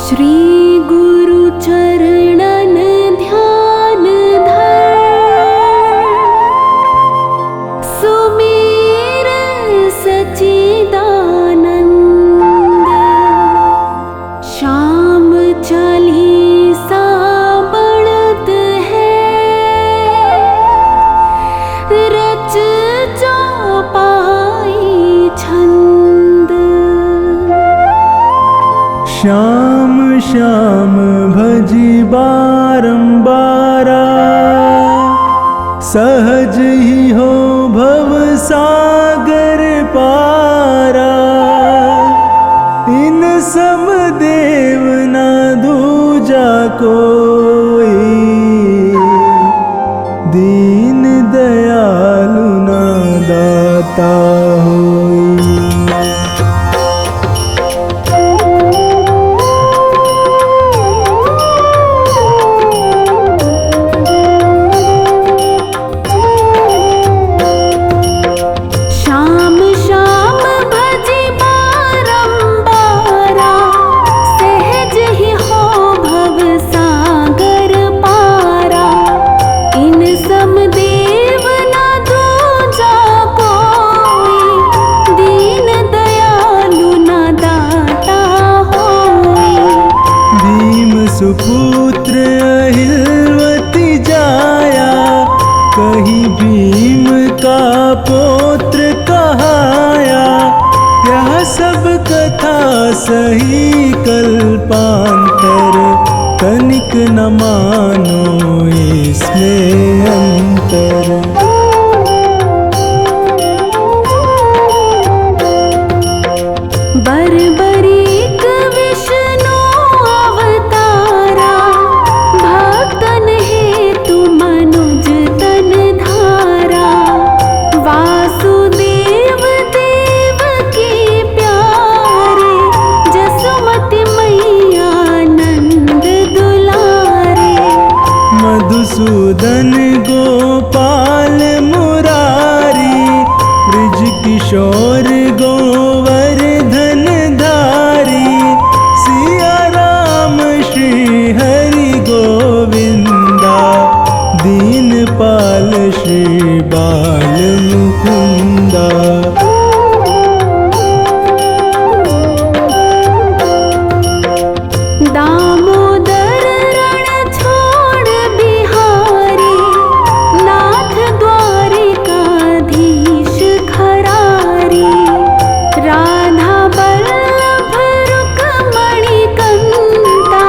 श्री गुरु चरणन ध्यान धर, सुमेर सच्चिदानंद। श्याम चालीसा बढ़त है, रच चौपाई छंद। श्याम श्याम भजी बारंबारा, सहज ही हो भव सागर पारा। इन सम देव ना दूजा कोई, दीन दयालु ना दाता होई। सुपुत्र अहिलवती जाया, कहीं भीम का पौत्र कहाया। यह सब कथा सही कल्पांतर, तनिक न मानो इसमें अंतर। बरबरीक विष्णु अवतारा, भक्तन हेतु मनुज तन धारा। वासुदेव देव की प्यारे, जसुमति मैया नंद दुलारे। मधुसूदन गोपाल मुरारी, ब्रिज किशोर गोवर्धन धारी। सिया राम श्री हरि गोविंदा, दीनपाल श्री बाल मुकुंदा। दामोदर रण छोड़ बिहारी, नाथ द्वारिकाधीश खरारी। राधा बल्लभ रुक्मणी कंता,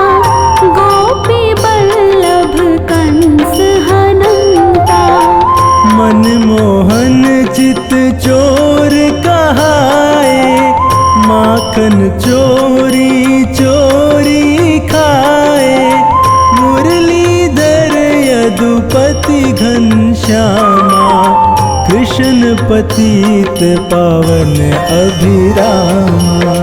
गोपी बल्लभ कंस हनंता। मनमोहन चित चोर कहाए, माखन चोरी चोरी खाए। मुरलीधर यदुपति घनश्यामा, कृष्ण पतित पावन अभिरामा।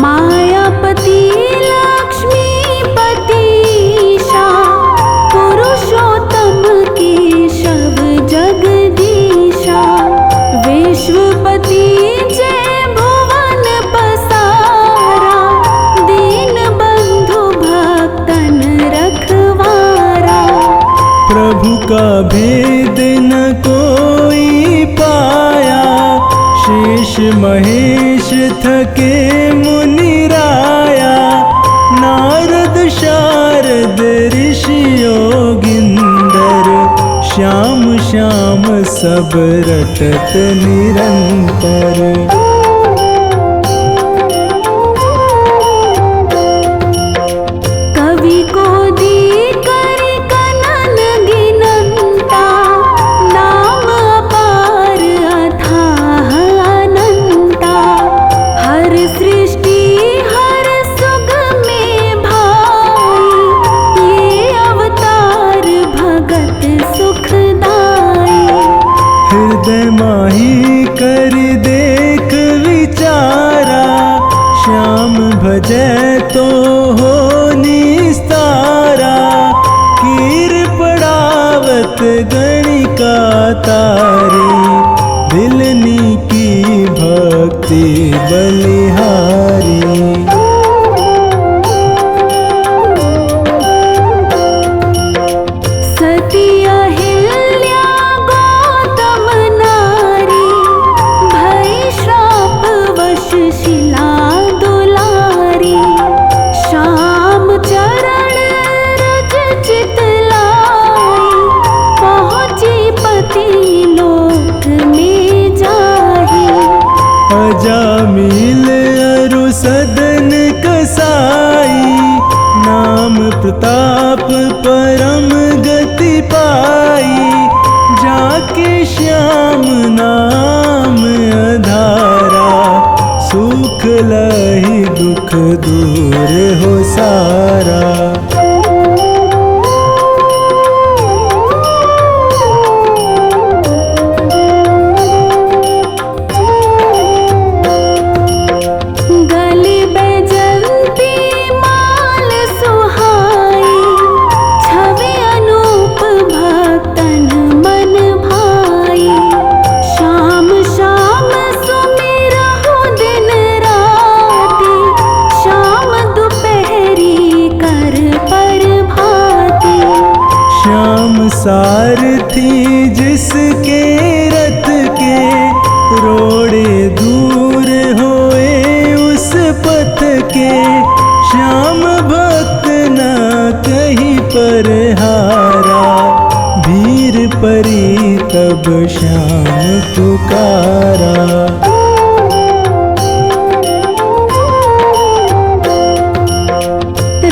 मायापति लक्ष्मीपतिशा, पुरुषोत्तम केशव जगदीशा। विश्वपति जय भुवन पसारा, दीन बंधु भक्तन रखवारा। प्रभु का भेद न कोई पाया, शेष महेश थके मुनिराया। नारद शारद ऋषि योगिंदर, श्याम श्याम सब रटत निरंतर। कवि को दी कर कनन गिनंता, नाम अपार अथाह अनंता। हर सृष्टि हर सुख में भाई, ये अवतार भगत सुखदाई। हृदय माही कर देख विचारा, श्याम भजै तो हो निस्तारा। कीर पड़ाव तारी, दिलनी की भक्ति बलिहारी। सती अहिल्या गौतम नारी, भई श्रापवश शिला दुलारी। श्याम चरण रज चितलाई, पहुँची पति लोक में जाही। अजामिल अरु सदन कसाई, नाम प्रताप परम गति पाई। जाके श्याम नाम अधारा, सुख लहि दुख दूर हो सारा। गले बैजंती माल सुहाई, छवि अनूप भक्तन मन भाई। श्याम श्याम सुमिरहु दिन राति, श्याम दुपहरी कर पर भाती। श्याम सारथी जिसके रथ के, रोड़े दूर होए उस पथ के। श्याम भक्त न कहीं पर हारा, भीर परी तब श्याम पुकारा।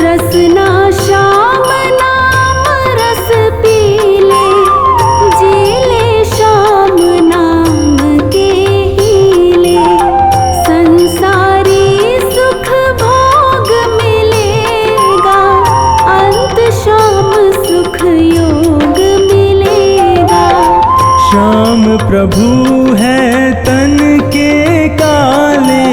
रसना श्याम नाम रस पीले, जीले श्याम नाम के हीले। संसारी सुख भोग मिलेगा, अंत श्याम सुख योग मिलेगा। श्याम प्रभु है तन के काले,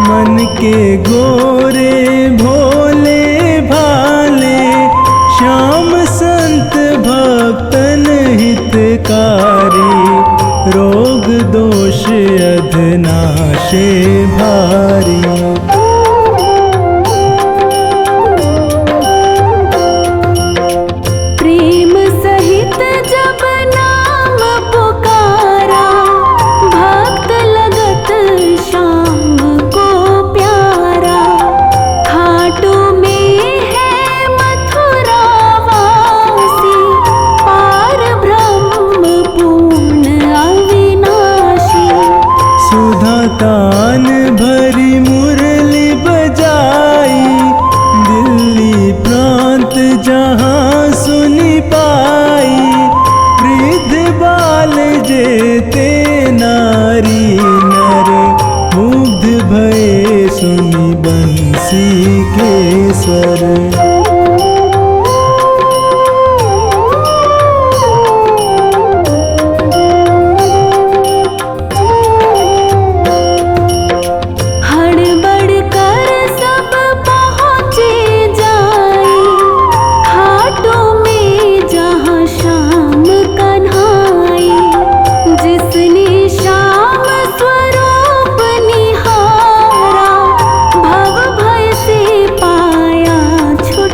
मन के गोरे भोले भाले। श्याम संत भक्तन हितकारी, रोग दोष अधनाशे भारी। प्रेम सहित जब नाम पुकारा, भक्त लगत श्याम को प्यारा। खाटू में है मथुरा वासी, पार ब्रह्म पूर्ण अविनाशी। सुधा तान भरी मुरली बजाई, दिल्ली प्रांत जहाँ सुनी पाई। वृद्ध बाल जेते नारी नर, मुग्ध भये सुनी बंसी के स्वर। हड़बड़ कर सब पहुँचे जाई, खाटू में जहाँ श्याम कन्हाई। जिसने श्याम स्वरूप निहारा, भव भय से पाया छुटकारा।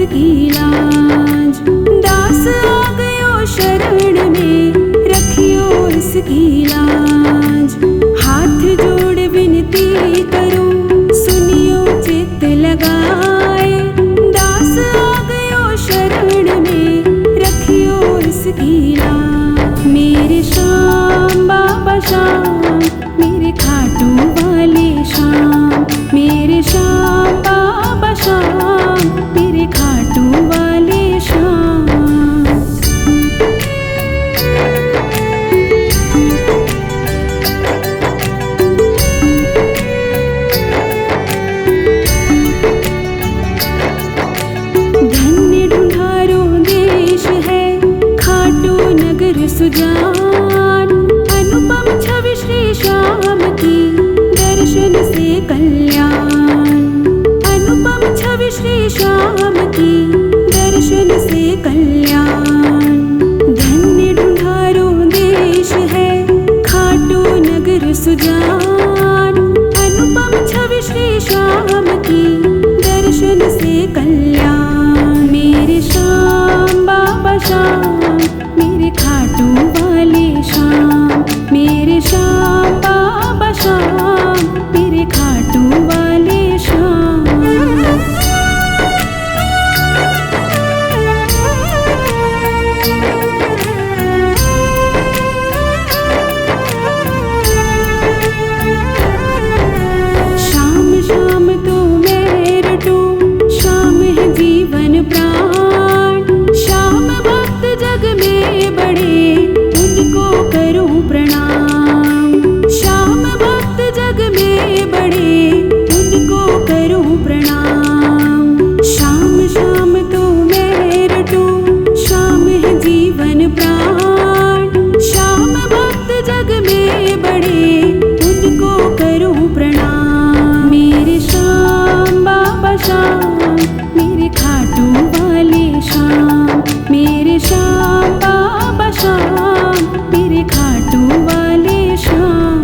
इसकी लाज। दास आ गयो शरण में, रखियो इसकी लाज। हाथ जोड़ विनती करूं, सुनियो चित्त लगाए। दास आ गयो शरण में, रखियो इसकी लाज। मेरे श्याम बाबा श्याम, मेरे खाटू वाले श्याम। मेरे श्याम बाबा श्याम, मेरे खाटू वाले श्याम। धन्य ढूंढारो देश है, खाटू नगर सुजान। अनुपम छवि श्री श्याम की, दर्शन से कल्याण। अनुपम छवि श्री श्याम की, दर्शन से कल्याण। धन्य ढूंढारो देश है, खाटू नगर सुजान। अनुपम छवि श्री श्याम की, दर्शन से कल्याण। मेरे श्याम बाबा श्याम, मेरे खाटू वाले श्याम। मेरे श्याम बाबा श्याम, मेरे खाटू वाले श्याम। श्याम श्याम तो मैं रटूं, श्याम है जीवन प्राण। श्याम भक्त जग में बड़े, उनको करूं प्रणाम। श्याम भक्त जग में बड़े, उनको करूं प्रणाम। श्याम श्याम तो मैं रटूं, श्याम है जीवन प्राण। श्याम भक्त जग में बड़े, उनको करूं प्रणाम। मेरे श्याम बाबा श्याम, मेरे खाटू वाले श्याम। मेरे श्याम बाबा श्याम, मेरे खाटू वाले श्याम।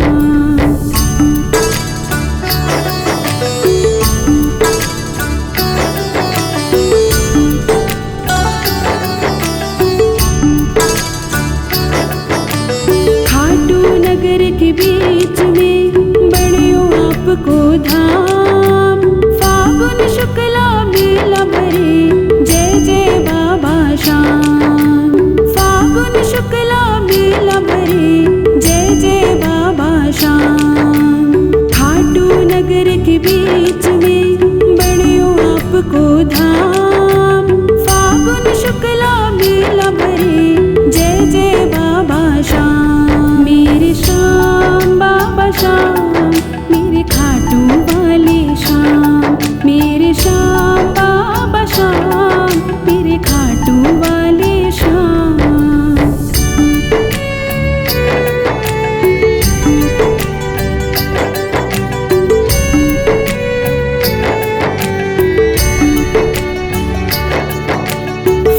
खाटू नगर के बीच में, बड़ियो आपको धाम। फागुन शुक्ला मेला भरे, जय जय बाबा श्याम। फागुन शुक्ला मेला भरे, जय जय बाबा श्याम। खाटू नगर के बीच में, बड़ियो आपको धाम। फागुन शुक्ला मेला भरे, जय जय बाबा श्याम। मेरे श्याम बाबा श्याम, मेरे खाटू वाले श्याम। मेरे श्याम बाबा श्याम, मेरे खाटू वाले श्याम।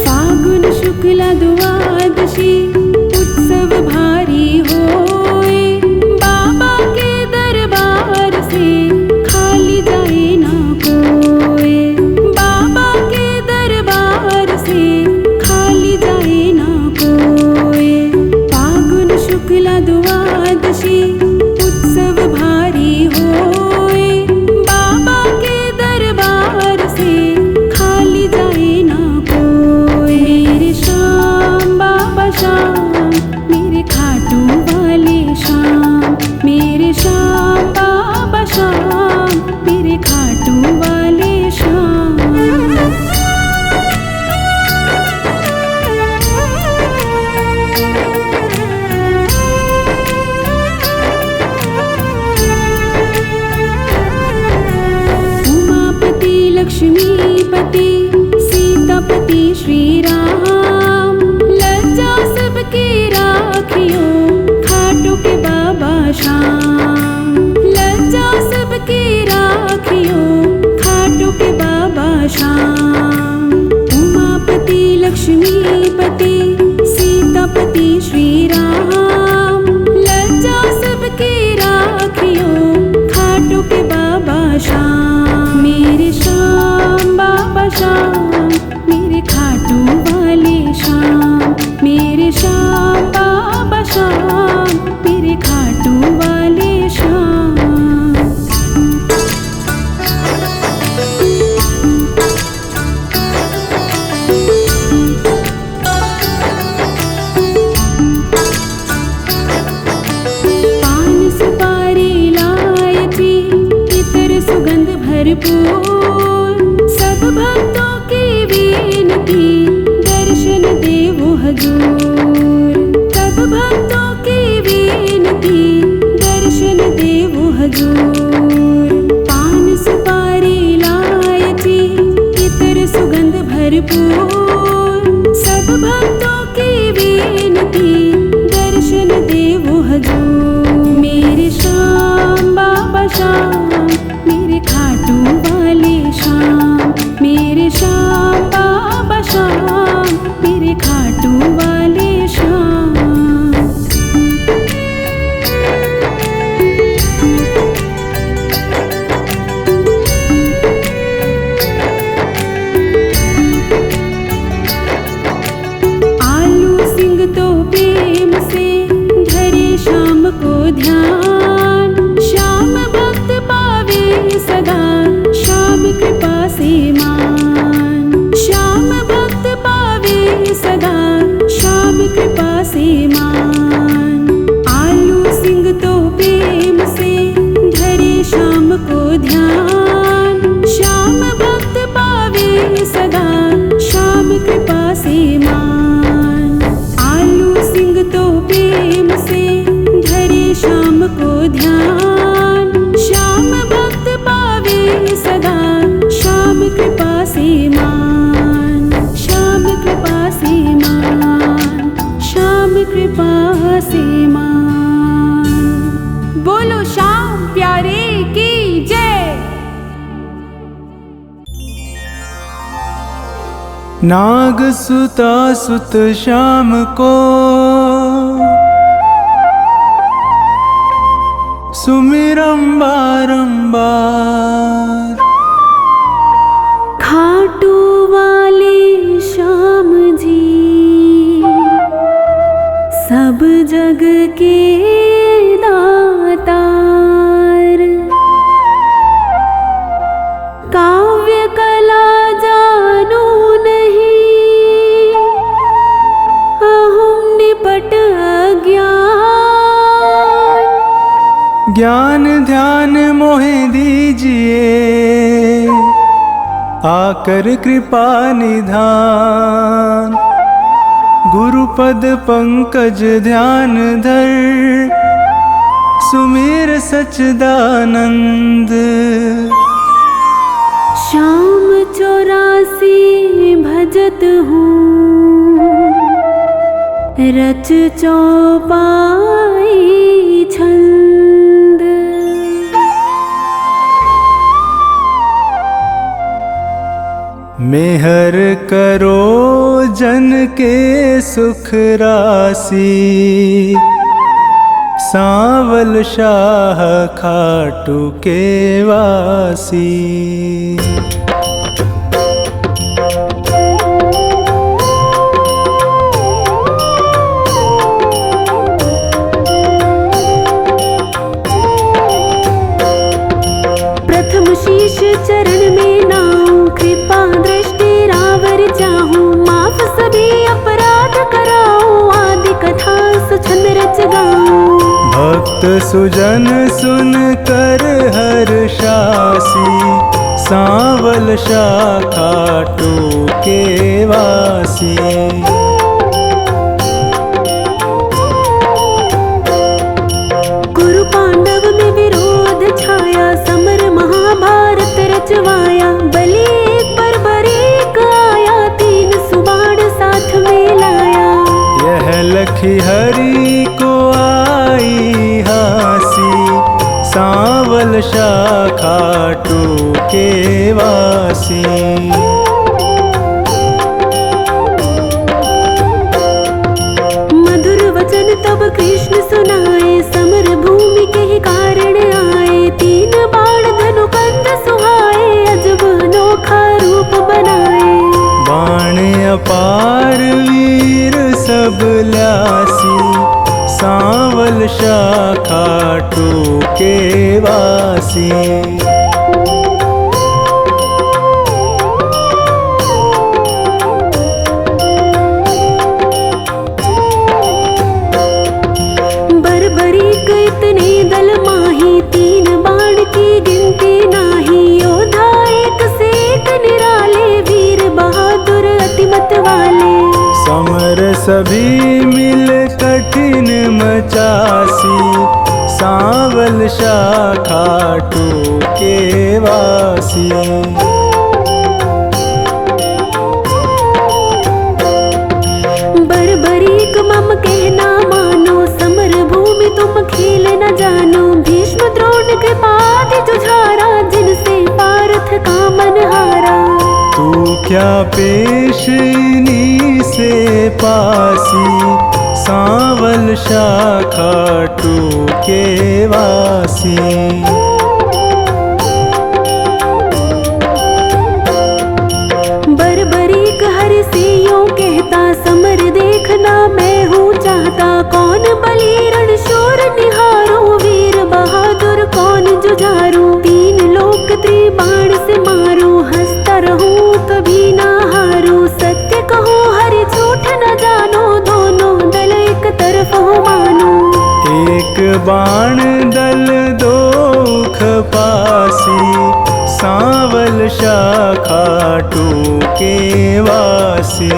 फागुन शुक्ला द्वादशी, उत्सव भारी होए। बाबा के दरबार से, खाली जाए ना कोई। बाबा के दरबार से, खाली जाए ना कोई। फागुन शुक्ला द्वादशी, उत्सव भारी होए। बाबा के दरबार से, खाली जाए ना कोई। मेरे श्याम बाबा श्याम, मेरे खाटू वाले श्याम। मेरे श्याम बाबा श्याम, मेरे खाटू वाले श्याम। उमापति लक्ष्मीपति, सीतापति श्री राम। लज्जा सबकी राखियो, खाटू के बाबा श्याम। लज्जा सबकी राखियो, खाटू के बाबा श्याम। उमापति लक्ष्मीपति, सीतापति श्री राम। लज्जा सबकी राखियो, खाटू के बाबा श्याम। मेरे श्याम बाबा श्याम, श्याम, मेरे श्याम बाबा श्याम, मेरे खाटू वाले श्याम। पान सुपारी लाए थी, इतर सुगंध भरपूर, सब भक्तों की विनती, दर्शन देवो हजूर। सब भक्तों की विनती, दर्शन देवो हजूर। पान सुपारी लाए थी, इतर सुगंध भरपूर, सब भक्तों की विनती, दर्शन देवो हजूर। मेरे श्याम बाबा श्याम, मेरे खाटू वाले श्याम, मेरे श्याम बाबा श्याम, मेरे खाटू वाले श्याम। आलू सिंह तो प्रेम से धरे श्याम को ध्यान, श्याम भक्त पावे सदा, श्याम कृपा से मान। श्याम भक्त पावे सदा, श्याम कृपा से मान। आलू सिंह तो प्रेम से धरे श्याम को ध्यान, श्याम भक्त पावे सदा, श्याम कृपा से मान। आलू सिंह तो प्रेम से धरे श्याम को ध्यान, श्याम भक्त पावे सदा, श्याम कृपा से मान। श्याम कृपा से मान, श्याम कृपा से मान। बोलो श्याम प्यारे की जय। नाग सुता सुत श्याम को सुमिरम बारंबार, खाटू वाले श्याम जी, सब जग के दातार। काव्य कला जानो नहीं, अहम निपट अज्ञान। ज्ञान ध्यान मोहे दीजिए, आकर कृपा निधान। गुरुपद पंकज ध्यान धर, सुमिर सच्चिदानंद। श्याम 84 भजत हूँ, रच चौपाई छंद। मेहर करो जन के सुख राशि, सांवल शाह खाटू के वासी। प्रथम शीश चरण में नाऊं, कृपा दृष्टि रावर चाहूं। माफ सभी अपराध कराऊं, आदि कथा सुछंद रच गाऊं। भक्त सुजन सुन कर हर्षासी, सांवल शाह खाटू के वासी। कुरु पांडव में विरोध छाया, समर महाभारत रचवाया। बलि एक पर बरीक आया, 3 सुबाण साथ में लाया। यह लखी हरि को आई हासी, सांवल शाह खाटू के वासी। मधुर वचन तब कृष्ण सुनाए, समर भूमि के ही कारण आए। 3 बाण धनु कंध सुहाए, अजब अनोखा रूप बनाए। बाण अपार वीर शाखा टूके वासी। बरबरीक इतने दल माही, 3 बाण की गिनती नाही। योद्धा एक से एक निराले, वीर बहादुर अतिमत वाले। समर सभी मिल कठिन मचासी, सांवल शाखा टूके वासी। बरबरीक मम कहना मानो, समर भूमि तुम खेल न जानो। भीष्म द्रोण कृपादि जुझारा, जिनसे पार्थ का मन हारा। तू क्या पेश इन्हीं से पासी, सांवल शाखा टूके वासी। बरबरीक हरि से यूं कहता, समर देखना मैं हूँ चाहता। कौन बली रण शूर निहारो, वीर बहादुर कौन जुझारू। 3 लोक त्रिबाण से मारू, हंसता रहूं कभी ना हारू। सत्य कहो हरि झूठ न जानो, दोनों दल एक तरफ हो मानो। एक बाण दल दो खपासी, सांवल शाखा टूके वासी।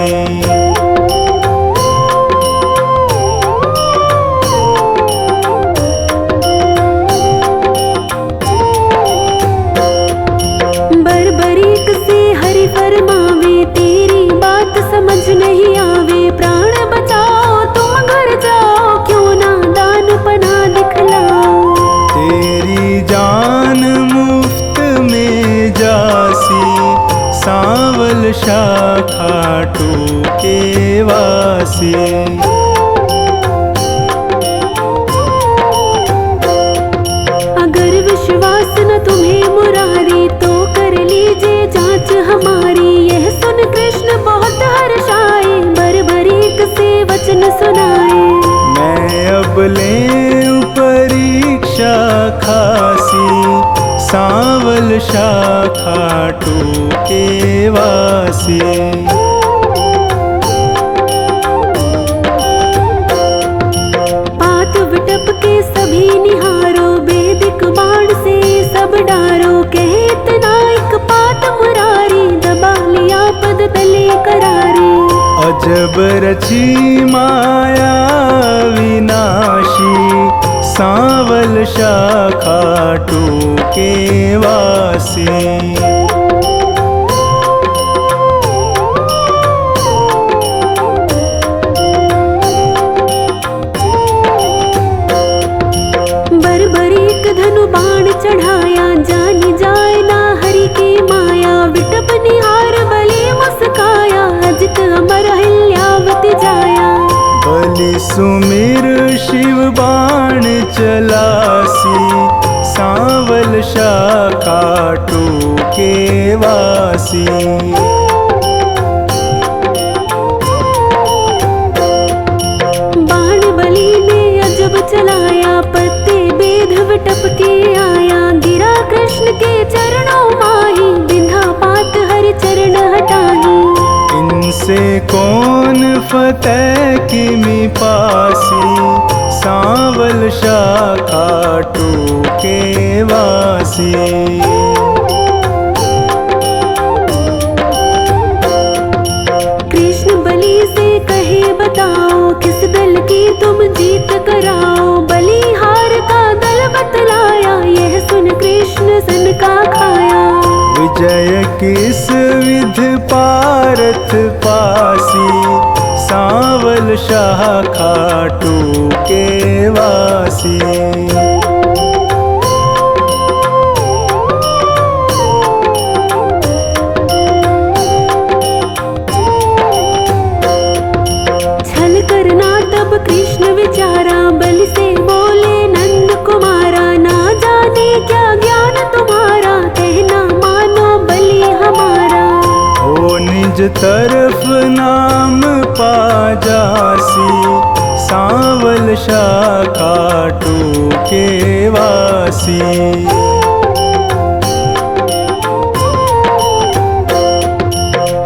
बरबरीक से हरि फरमावे, तेरी बात समझ नहीं आवे। प्राण बचाओ तुम घर जाओ, क्यों ना दान पना दिखलाओ। तेरी जान मुफ्त में जासी, सांवल शाखा टूके वासी। अगर विश्वास न तुम्हें मुरारी, तो कर लीजिए जांच हमारी। यह सुन कृष्ण बहुत हर्षाए, बरबरीक से वचन सुनाए। मैं अब ले परीक्षा खासी, सांवल शाखा टूके वासी। पात विटप के सभी निहारो, वैदिक बाण से सब डारो। कहे इतना एक पात मुरारी, दबा लिया पद तले करारे। अजब रची माया विनाशी, सांवल शाखा टूके वासी। बरबरीक धनु बाण चढ़ाया, जानी जाए ना हरि की माया। विटप निहार बलि मुस्काया, अजित अमर हिल्यावति जाया। बलि सुमिर शिव बाण चलासी, सांवल शाखा टूके वासी। बाण बलि ने अजब चलाया, पत्ते बेध विटप के आया। गिरा कृष्ण के चरणों माही, बिंधा पात हरि चरण हटाही। इनसे कौन फतेह किमि पासी, सांवल शाखा टूके वासी। कृष्ण बलि से कहे बताओ, किस दल की तुम जीत कराओ। बलिहार का दल बतलाया, यह सुन कृष्ण सन का खाया। विजय किस विध पारथ पासी, सांवल शाखा टूके वासी। छल करना तब कृष्ण विचारा, बलि से बोले नंद कुमारा। ना जाने क्या ज्ञान तुम्हारा, कहना मानो बलि हमारा। हो निज तरफ नाम पा जासी, सांवल शाखा टूके वासी।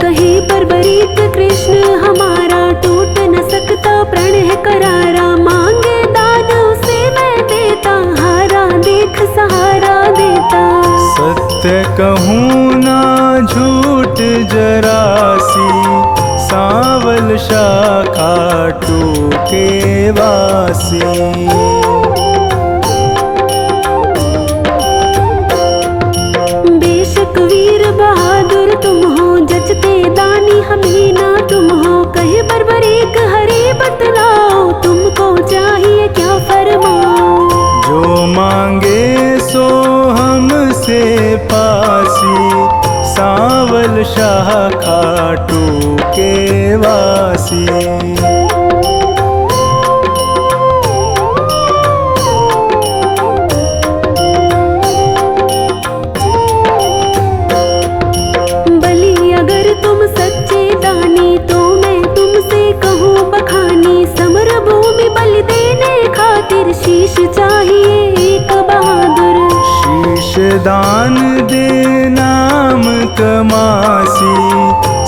कहीं बर्बरीक कृष्ण हमारा, टूट न सकता प्रण है करारा। मांगे दान उसे मैं देता, हारा देख सहारा देता। सत्य कहूँ ना झूठ जरासी, सांवल शाखा टूके वासी। बेशक वीर बहादुर तुम हो, जचते दानी हमें ना तुम हो। कहे बर्बरीक हरि बतलाओ, तुमको चाहिए क्या फरमाओ। जो मांगे सो हमसे पासी, सांवल शाखा टूके वासी। बलि अगर तुम सच्चे दानी, तो मैं तुमसे कहूँ बखानी। समर भूमि बलि देने खातिर, शीश चाहिए एक बहादुर। शीश दान दे नाम कमासी,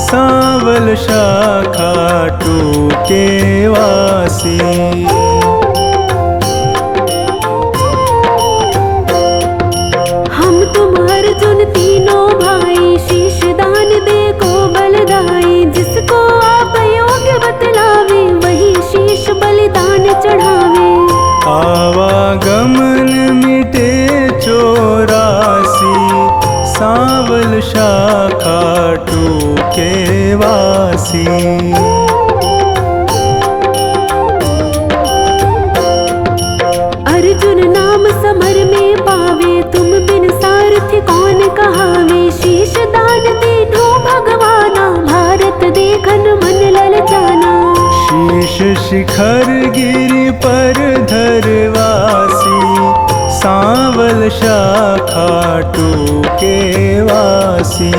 सांवल शाखा टूके वासी। हम तुम अर्जुन तीनों भाई, शीश दान दे को बलदाई। जिसको आप योग्य बतलावे, वही शीश बलिदान चढ़ावे। आवागमन मिटे चौरासी, सांवल शाखा टूके वासी। अर्जुन नाम समर में पावे, तुम बिन सारथी कौन कहावे। शीश दान दीनो भगवाना, भारत देखन मन ललचाना। शीश शिखर गिरि पर धरवासी, सांवल शाखा टूके वासी।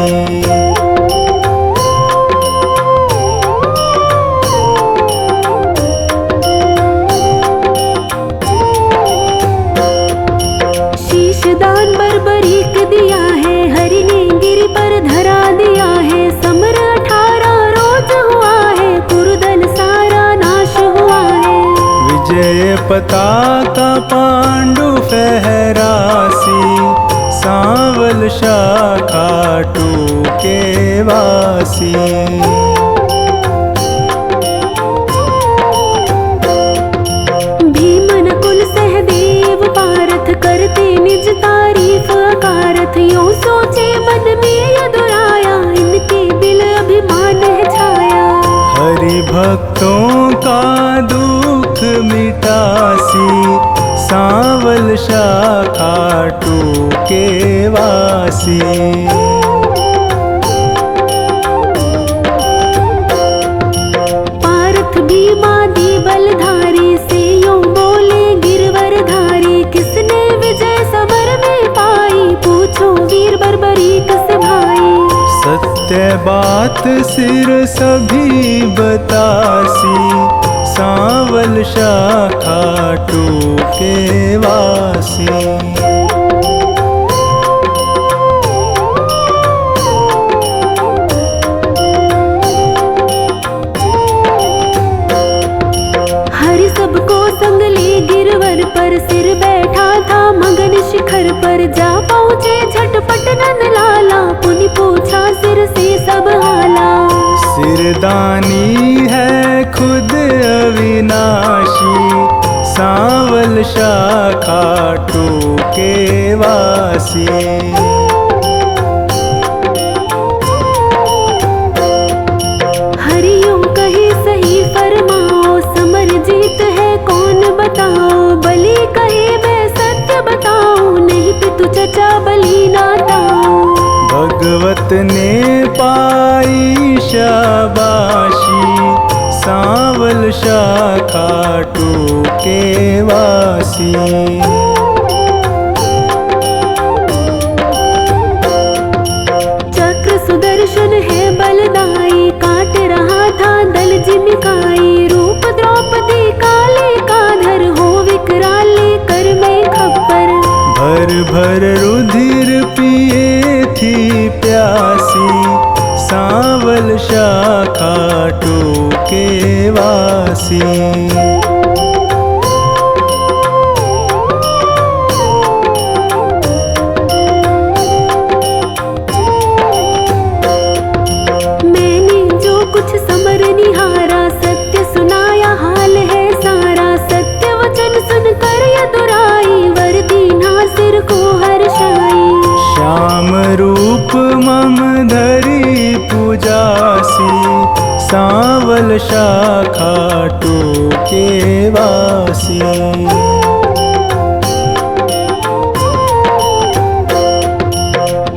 शीश दान बर्बरीक दिया है, हरि ने गिरि पर धरा दिया है। समर 18 रोज हुआ है, कुरुदल सारा नाश हुआ है। विजय पताका पांडु फहरासी, सांवल शाखा टूके वासी। भीम नकुल सहदेव पारथ, करते निज तारीफ अकारथ। यूं सोचे मन में यदुराया, इनके दिल अभिमान है छाया। हरि भक्तों का दुख मिटासी, सांवल शाखा टूके वासी। पारथ भीमादि बलधारी, से यूं बोले गिरवर धारी। किसने विजय समर में पाई, पूछो वीर बर्बरीक से भाई। सत्य बात सिर सभी बतासी, सांवल शाखा टूके वासी। हरि सबको संग ले गिरवर पर, सिर बैठा था मगन शिखर पर। जा पहुँचे झटपट नंद लाला, पुनि पूछा सिर से सब हाला। सिरदानी है खुद अविनाशी, सांवल शाखा टूके वासी। हरियों कहे सही फरमाओ, समर जीत है कौन बताओ। बलि कहे मैं सत्य बताऊं, नहीं पितु चचा बलि नाताओ। भगवत ने पाई शाबाशी, सांवल शाखा टूके वासी। चक्र सुदर्शन है बलदाई, काट रहा था दल जिमिकाई। रूप द्रौपदी काल वासी, सांवल शाखा टोके वासी। मैंने जो कुछ समर निहारा, सत्य सुनाया हाल है सारा। सत्य वचन सुन कर यदुराई, वर दीना सिर को हर्षाई। श्याम रूप मम धरी पूजासी, सांवल शाखा टोके वासी।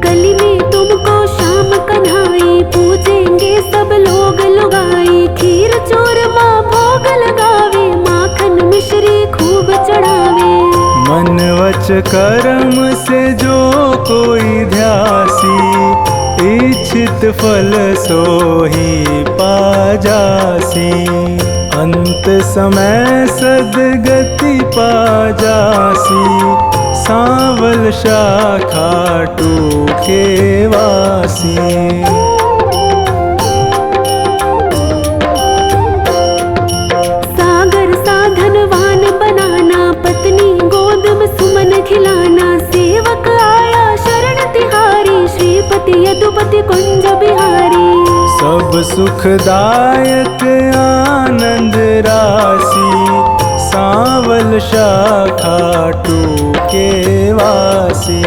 कली में तुमको श्याम कन्हाई, पूजेंगे सब लोग लुगाई। खीर चूरमा भोग लगावे, माखन मिश्री खूब चढ़ावे। मन वच कर्म से जो कोई ध्यासी, इच्छित फल सोही पाजासी। अंत समय सदगति पाजासी, सांवल शाखा टोके वासी। सागर साधनवान बनाना, पत्नी गोद में सुमन खिलाना। सेवक आया शरण तिहारी, श्रीपति यदुपति कुंज बिहारी। सब सुखदायक आनंद राशि, सांवल शाखा टोके वासी।